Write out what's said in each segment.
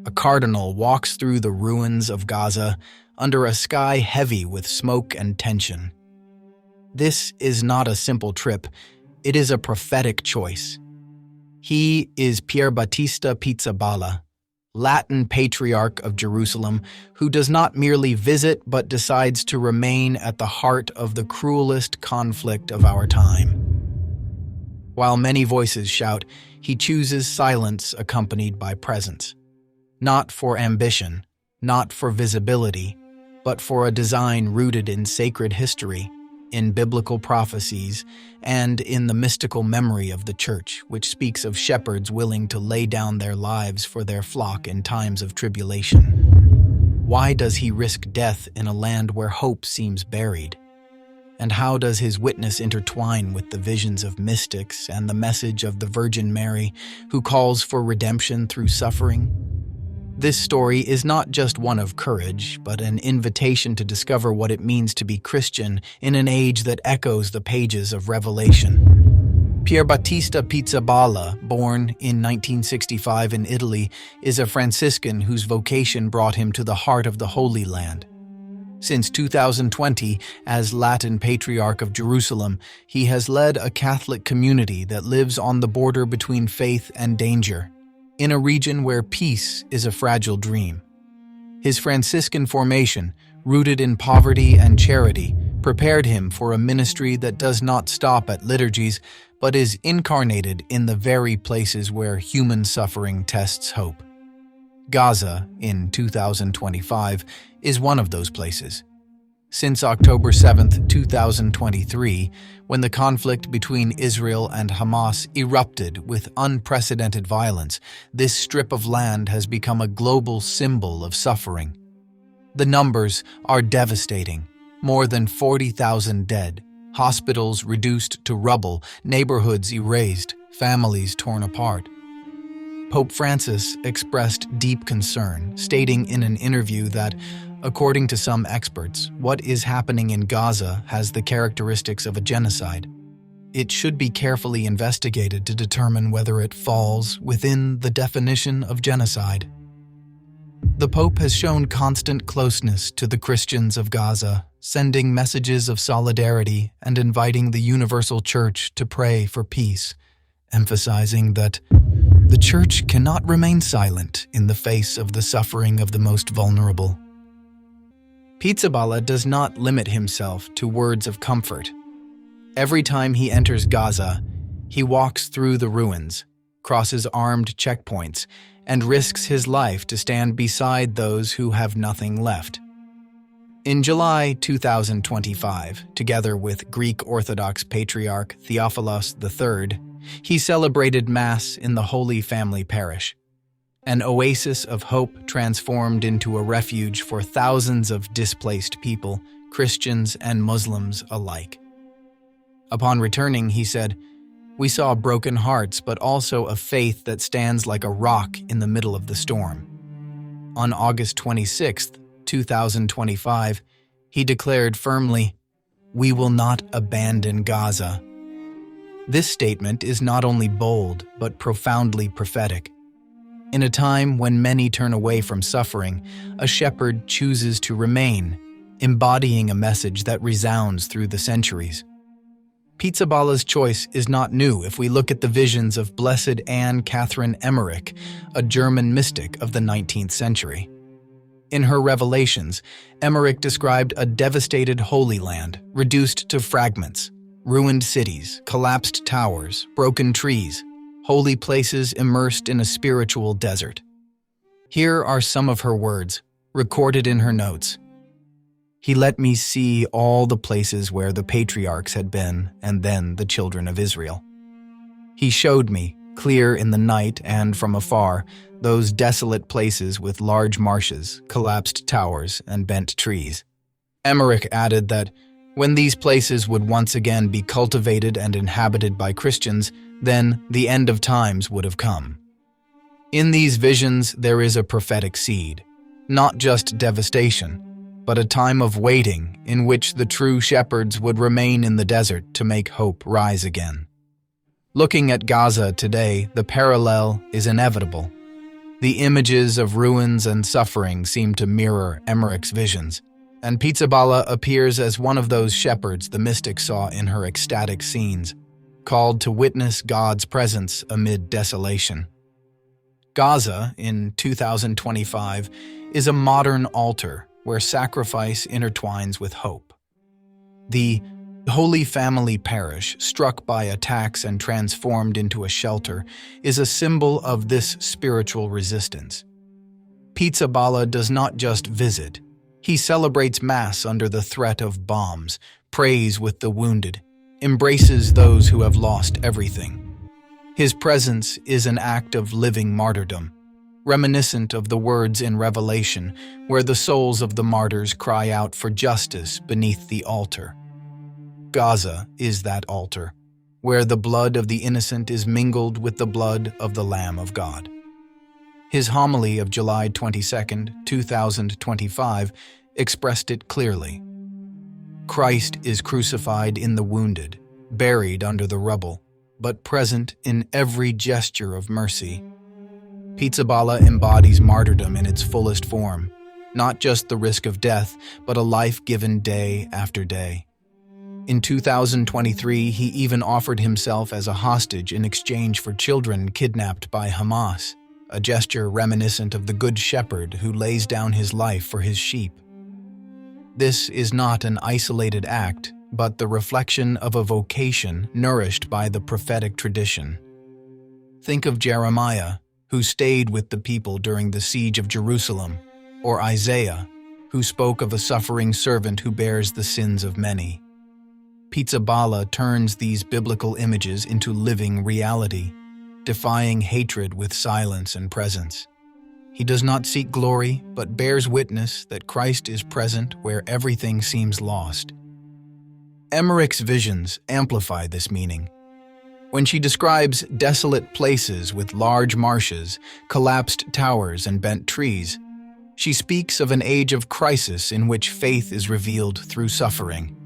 a cardinal walks through the ruins of Gaza under a sky heavy with smoke and tension. This is not a simple trip, it is a prophetic choice. He is Pierbattista Pizzaballa, Latin Patriarch of Jerusalem, who does not merely visit but decides to remain at the heart of the cruelest conflict of our time. While many voices shout, he chooses silence accompanied by presence. Not for ambition, not for visibility, but for a design rooted in sacred history, in biblical prophecies, and in the mystical memory of the Church, which speaks of shepherds willing to lay down their lives for their flock in times of tribulation. Why does he risk death in a land where hope seems buried? And how does his witness intertwine with the visions of mystics and the message of the Virgin Mary, who calls for redemption through suffering? This story is not just one of courage, but an invitation to discover what it means to be Christian in an age that echoes the pages of Revelation. Pierbattista Pizzaballa, born in 1965 in Italy, is a Franciscan whose vocation brought him to the heart of the Holy Land. Since 2020, as Latin Patriarch of Jerusalem, he has led a Catholic community that lives on the border between faith and danger, in a region where peace is a fragile dream. His Franciscan formation, rooted in poverty and charity, prepared him for a ministry that does not stop at liturgies, but is incarnated in the very places where human suffering tests hope. Gaza, in 2025, is one of those places. Since October 7, 2023, when the conflict between Israel and Hamas erupted with unprecedented violence, this strip of land has become a global symbol of suffering. The numbers are devastating. More than 40,000 dead, hospitals reduced to rubble, neighborhoods erased, families torn apart. Pope Francis expressed deep concern, stating in an interview that, according to some experts, what is happening in Gaza has the characteristics of a genocide. It should be carefully investigated to determine whether it falls within the definition of genocide. The Pope has shown constant closeness to the Christians of Gaza, sending messages of solidarity and inviting the Universal Church to pray for peace, emphasizing that the Church cannot remain silent in the face of the suffering of the most vulnerable. Pizzaballa does not limit himself to words of comfort. Every time he enters Gaza, he walks through the ruins, crosses armed checkpoints, and risks his life to stand beside those who have nothing left. In July 2025, together with Greek Orthodox Patriarch Theophilos III, he celebrated Mass in the Holy Family Parish, an oasis of hope transformed into a refuge for thousands of displaced people, Christians and Muslims alike. Upon returning, he said, "We saw broken hearts, but also a faith that stands like a rock in the middle of the storm." On August 26, 2025, he declared firmly, "We will not abandon Gaza." This statement is not only bold, but profoundly prophetic. In a time when many turn away from suffering, a shepherd chooses to remain, embodying a message that resounds through the centuries. Pizzaballa's choice is not new if we look at the visions of Blessed Anne Catherine Emmerich, a German mystic of the 19th century. In her revelations, Emmerich described a devastated Holy Land, reduced to fragments, ruined cities, collapsed towers, broken trees, holy places immersed in a spiritual desert. Here are some of her words, recorded in her notes. "He let me see all the places where the patriarchs had been, and then the children of Israel. He showed me, clear in the night and from afar, those desolate places with large marshes, collapsed towers, and bent trees." Emmerich added that, when these places would once again be cultivated and inhabited by Christians, then the end of times would have come. In these visions, there is a prophetic seed, not just devastation, but a time of waiting in which the true shepherds would remain in the desert to make hope rise again. Looking at Gaza today, the parallel is inevitable. The images of ruins and suffering seem to mirror Emmerich's visions, and Pizzaballa appears as one of those shepherds the mystic saw in her ecstatic scenes, called to witness God's presence amid desolation. Gaza, in 2025, is a modern altar where sacrifice intertwines with hope. The Holy Family Parish, struck by attacks and transformed into a shelter, is a symbol of this spiritual resistance. Pizzaballa does not just visit. He celebrates Mass under the threat of bombs, prays with the wounded, embraces those who have lost everything. His presence is an act of living martyrdom, reminiscent of the words in Revelation where the souls of the martyrs cry out for justice beneath the altar. Gaza is that altar, where the blood of the innocent is mingled with the blood of the Lamb of God. His homily of July 22, 2025, expressed it clearly. Christ is crucified in the wounded, buried under the rubble, but present in every gesture of mercy. Pizzaballa embodies martyrdom in its fullest form, not just the risk of death, but a life given day after day. In 2023, he even offered himself as a hostage in exchange for children kidnapped by Hamas, a gesture reminiscent of the Good Shepherd who lays down his life for his sheep. This is not an isolated act, but the reflection of a vocation nourished by the prophetic tradition. Think of Jeremiah, who stayed with the people during the siege of Jerusalem, or Isaiah, who spoke of a suffering servant who bears the sins of many. Pizzaballa turns these biblical images into living reality, defying hatred with silence and presence. He does not seek glory, but bears witness that Christ is present where everything seems lost. Emmerich's visions amplify this meaning. When she describes desolate places with large marshes, collapsed towers, and bent trees, she speaks of an age of crisis in which faith is revealed through suffering.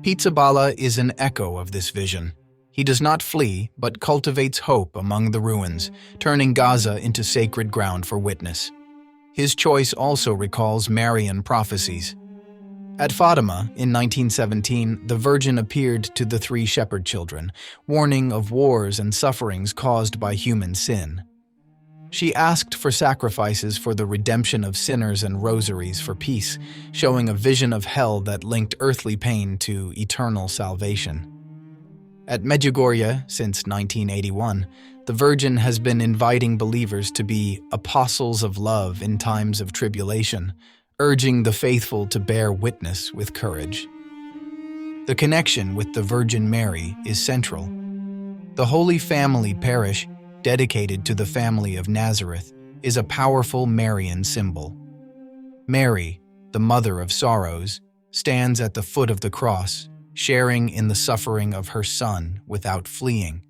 Pizzaballa is an echo of this vision. He does not flee, but cultivates hope among the ruins, turning Gaza into sacred ground for witness. His choice also recalls Marian prophecies. At Fatima, in 1917, the Virgin appeared to the three shepherd children, warning of wars and sufferings caused by human sin. She asked for sacrifices for the redemption of sinners and rosaries for peace, showing a vision of hell that linked earthly pain to eternal salvation. At Medjugorje, since 1981, the Virgin has been inviting believers to be apostles of love in times of tribulation, urging the faithful to bear witness with courage. The connection with the Virgin Mary is central. The Holy Family Parish, dedicated to the family of Nazareth, is a powerful Marian symbol. Mary, the Mother of Sorrows, stands at the foot of the cross, sharing in the suffering of her Son without fleeing.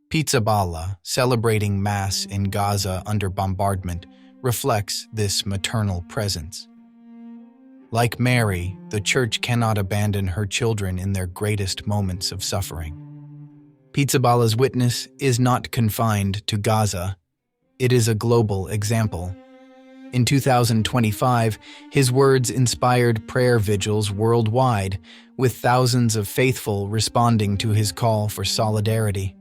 Pizzaballa, celebrating Mass in Gaza under bombardment, reflects this maternal presence. Like Mary, the Church cannot abandon her children in their greatest moments of suffering. Pizzaballa's witness is not confined to Gaza. It is a global example. In 2025, his words inspired prayer vigils worldwide, with thousands of faithful responding to his call for solidarity.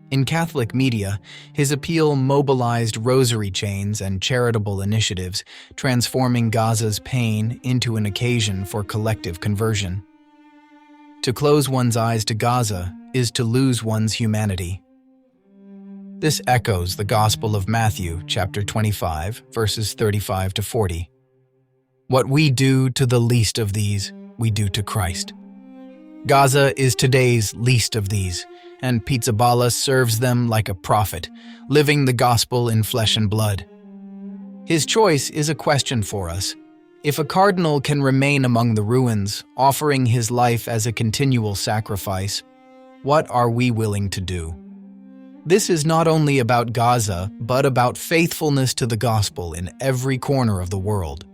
In Catholic media, his appeal mobilized rosary chains and charitable initiatives, transforming Gaza's pain into an occasion for collective conversion. To close one's eyes to Gaza is to lose one's humanity. This echoes the Gospel of Matthew, chapter 25, verses 35 to 40. What we do to the least of these, we do to Christ. Gaza is today's least of these, and Pizzaballa serves them like a prophet, living the gospel in flesh and blood. His choice is a question for us. If a cardinal can remain among the ruins, offering his life as a continual sacrifice, what are we willing to do? This is not only about Gaza, but about faithfulness to the gospel in every corner of the world.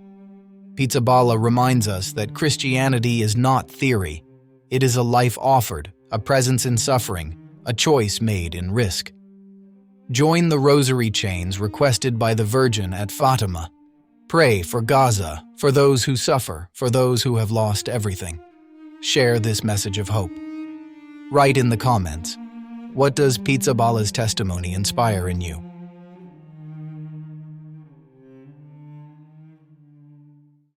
Pizzaballa reminds us that Christianity is not theory. It is a life offered, a presence in suffering, a choice made in risk. Join the rosary chains requested by the Virgin at Fatima. Pray for Gaza, for those who suffer, for those who have lost everything. Share this message of hope. Write in the comments, what does Pizzaballa's testimony inspire in you?